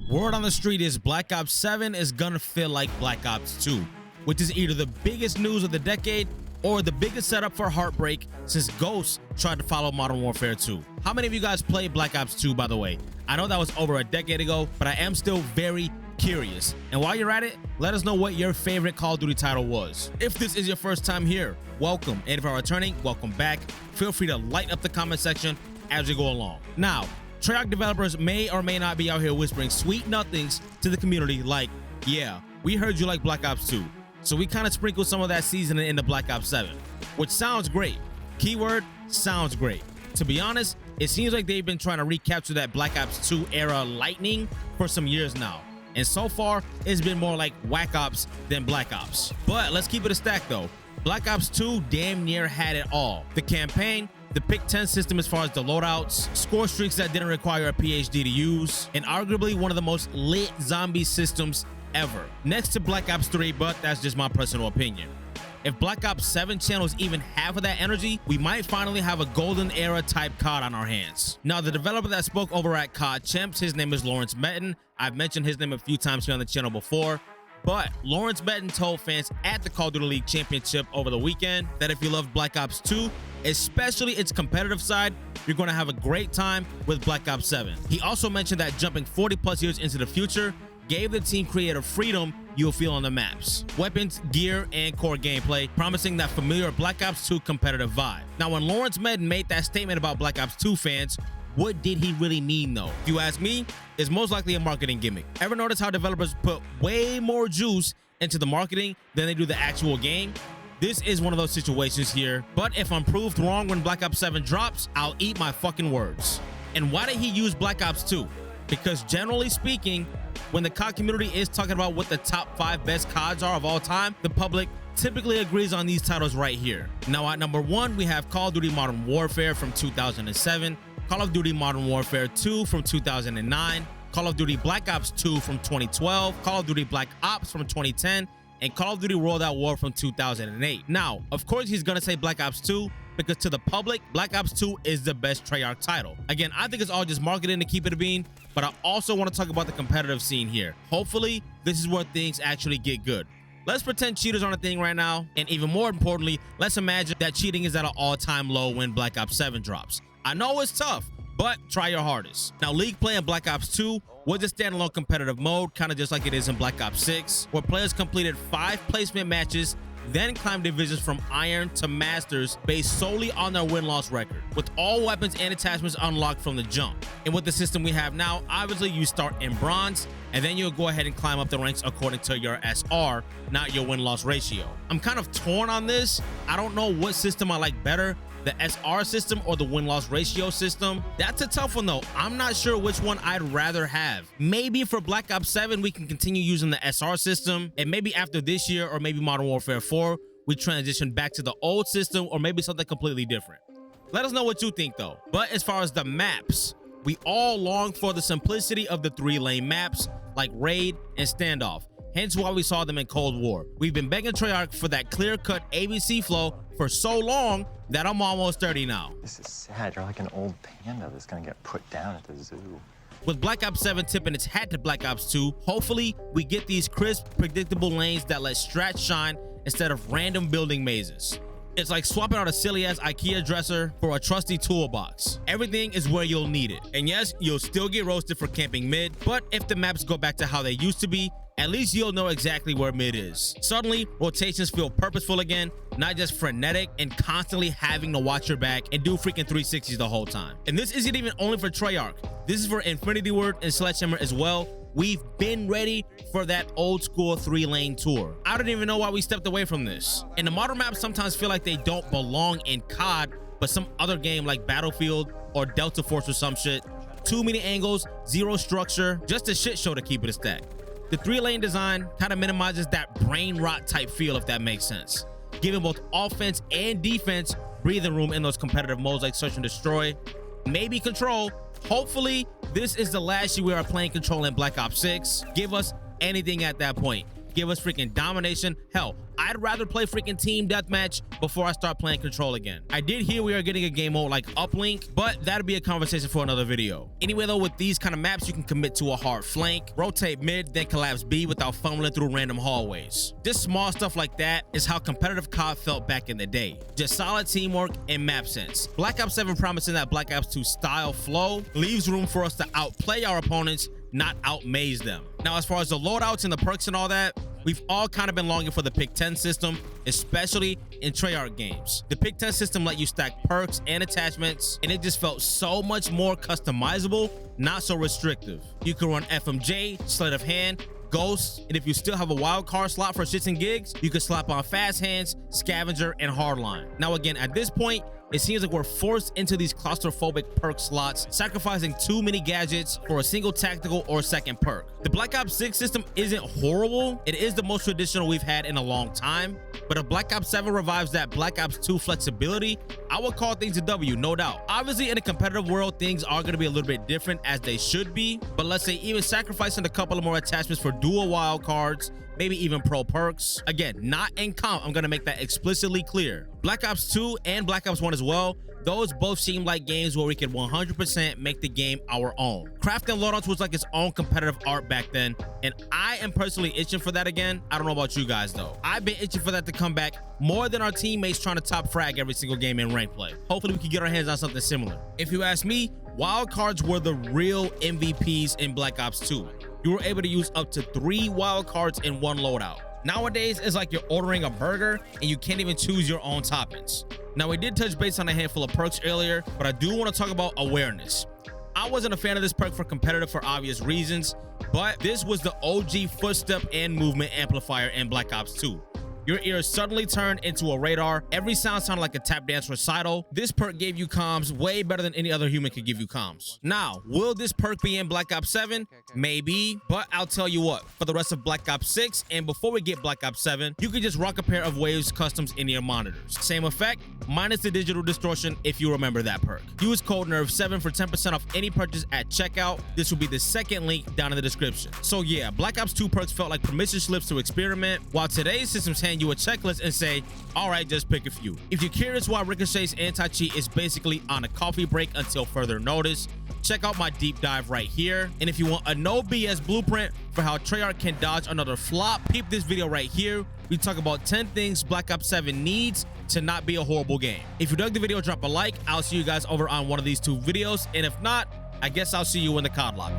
Word on the street is Black Ops 7 is gonna feel like Black Ops 2, which is either the biggest news of the decade or the biggest setup for heartbreak since Ghosts tried to follow Modern Warfare 2. How many of you guys played Black Ops 2, by the way? I know that was over a decade ago, but I am still very curious. And while you're at it, let us know what your favorite Call of Duty title was. If this is your first time here, welcome. And if you're returning, welcome back. Feel free to light up the comment section as we go along. Now, Treyarch developers may or may not be out here whispering sweet nothings to the community like, yeah, we heard you like Black Ops 2. So we kind of sprinkled some of that seasoning into Black Ops 7, which sounds great. Keyword, sounds great. To be honest, it seems like they've been trying to recapture that Black Ops 2 era lightning for some years now. And so far, it's been more like Whack Ops than Black Ops. But let's keep it a stack though. Black Ops 2 damn near had it all. The campaign, the pick 10 system as far as the loadouts, score streaks that didn't require a PhD to use, and arguably one of the most lit zombie systems ever. Next to Black Ops 3, but that's just my personal opinion. If Black Ops 7 channels even half of that energy, we might finally have a golden era type COD on our hands. Now, the developer that spoke over at COD Champs, his name is Lawrence Metton. I've mentioned his name a few times here on the channel before. But Lawrence Metton told fans at the Call of Duty League Championship over the weekend that if you love Black Ops 2, especially its competitive side, you're going to have a great time with Black Ops 7. He also mentioned that jumping 40 plus years into the future gave the team creative freedom you'll feel on the maps, weapons, gear, and core gameplay, promising that familiar Black Ops 2 competitive vibe. Now, when Lawrence Metton made that statement about Black Ops 2 fans, what did he really mean though? If you ask me, it's most likely a marketing gimmick. Ever notice how developers put way more juice into the marketing than they do the actual game? This is one of those situations here, but if I'm proved wrong when Black Ops 7 drops, I'll eat my fucking words. And why did he use Black Ops 2? Because generally speaking, when the COD community is talking about what the top 5 best CODs are of all time, the public typically agrees on these titles right here. Now at number 1, we have Call of Duty Modern Warfare from 2007, Call of Duty Modern Warfare 2 from 2009, Call of Duty Black Ops 2 from 2012, Call of Duty Black Ops from 2010, and Call of Duty World at War from 2008. Now, of course, he's gonna say Black Ops 2 because to the public, Black Ops 2 is the best Treyarch title. Again, I think it's all just marketing to keep it a bean, but I also want to talk about the competitive scene here. Hopefully, this is where things actually get good. Let's pretend cheaters aren't a thing right now, and even more importantly, let's imagine that cheating is at an all-time low when Black Ops 7 drops. I know it's tough, but try your hardest. Now, League play in Black Ops 2 was a standalone competitive mode, kind of just like it is in Black Ops 6, where players completed 5 placement matches, then climbed divisions from Iron to Masters based solely on their win-loss record, with all weapons and attachments unlocked from the jump. And with the system we have now, obviously you start in Bronze, and then you'll go ahead and climb up the ranks according to your SR, not your win-loss ratio. I'm kind of torn on this. I don't know what system I like better, the SR system or the win-loss ratio system. That's a tough one though. I'm not sure which one I'd rather have. Maybe for Black Ops 7 we can continue using the SR system, and maybe after this year or maybe Modern Warfare 4 we transition back to the old system, or maybe something completely different. Let us know what you think though. But as far as the maps, we all long for the simplicity of the 3-lane maps like Raid and Standoff, hence why we saw them in Cold War. We've been begging Treyarch for that clear-cut ABC flow for so long that I'm almost 30 now. This is sad. You're like an old panda that's gonna get put down at the zoo. With Black Ops 7 tipping its hat to Black Ops 2, hopefully we get these crisp, predictable lanes that let strats shine instead of random building mazes. It's like swapping out a silly-ass IKEA dresser for a trusty toolbox. Everything is where you'll need it. And yes, you'll still get roasted for camping mid, but if the maps go back to how they used to be, at least you'll know exactly where mid is. Suddenly, rotations feel purposeful again, not just frenetic and constantly having to watch your back and do freaking 360s the whole time. And this isn't even only for Treyarch. This is for Infinity Ward and Sledgehammer as well. We've been ready for that old school 3-lane tour. I don't even know why we stepped away from this. And the modern maps sometimes feel like they don't belong in COD, but some other game like Battlefield or Delta Force or some shit. Too many angles, zero structure, just a shit show to keep it a stack. The 3-lane design kind of minimizes that brain rot type feel, if that makes sense, giving both offense and defense breathing room in those competitive modes like Search and Destroy, maybe Control. Hopefully, this is the last year we are playing Control in Black Ops 6. Give us anything at that point. Give us freaking domination, hell, I'd rather play freaking team deathmatch before I start playing control again. I did hear we are getting a game mode like uplink, but that'd be a conversation for another video. Anyway though, with these kind of maps, you can commit to a hard flank, rotate mid, then collapse B without fumbling through random hallways. Just small stuff like that is how competitive COD felt back in the day. Just solid teamwork and map sense. Black Ops 7 promising that Black Ops 2 style flow leaves room for us to outplay our opponents, not outmaze them. Now, as far as the loadouts and the perks and all that, we've all kind of been longing for the pick 10 system, especially in Treyarch games. The pick 10 system let you stack perks and attachments, and it just felt so much more customizable, not so restrictive. You could run FMJ, sleight of hand, Ghost, and if you still have a wild card slot for shits and gigs, you can slap on fast hands, scavenger, and hardline. Now again, at this point, it seems like we're forced into these claustrophobic perk slots, sacrificing too many gadgets for a single tactical or second perk. The Black Ops 6 system isn't horrible. It is the most traditional we've had in a long time, but if Black Ops 7 revives that Black Ops 2 flexibility, I would call things a W, no doubt. Obviously, in a competitive world, things are going to be a little bit different, as they should be, but let's say even sacrificing a couple of more attachments for dual wild cards, maybe even pro perks. Again, not in comp, I'm gonna make that explicitly clear. Black Ops 2 and Black Ops 1 as well, those both seem like games where we could 100% make the game our own. Crafting loadouts was like its own competitive art back then, and I am personally itching for that again. I don't know about you guys though. I've been itching for that to come back more than our teammates trying to top frag every single game in rank play. Hopefully we can get our hands on something similar. If you ask me, wild cards were the real MVPs in Black Ops 2. You were able to use up to 3 wild cards in one loadout. Nowadays, it's like you're ordering a burger and you can't even choose your own toppings. Now, we did touch base on a handful of perks earlier, but I do want to talk about awareness. I wasn't a fan of this perk for competitive for obvious reasons, but this was the OG footstep and movement amplifier in Black Ops 2. Your ears suddenly turned into a radar. Every sound sounded like a tap dance recital. This perk gave you comms way better than any other human could give you comms. Now, will this perk be in Black Ops 7? Maybe, but I'll tell you what, for the rest of Black Ops 6 and before we get Black Ops 7, you can just rock a pair of Waves customs in your monitors. Same effect, minus the digital distortion if you remember that perk. Use code NERV7 for 10% off any purchase at checkout. This will be the second link down in the description. So yeah, Black Ops 2 perks felt like permission slips to experiment, while today's systems hand you a checklist and say, all right, just pick a few. If you're curious why Ricochet's anti-cheat is basically on a coffee break until further notice, check out my deep dive right here. And if you want a no BS blueprint for how Treyarch can dodge another flop, peep this video right here. We talk about 10 things Black Ops 7 needs to not be a horrible game. If you dug the video, drop a like. I'll see you guys over on one of these 2 videos. And if not, I guess I'll see you in the COD lobby.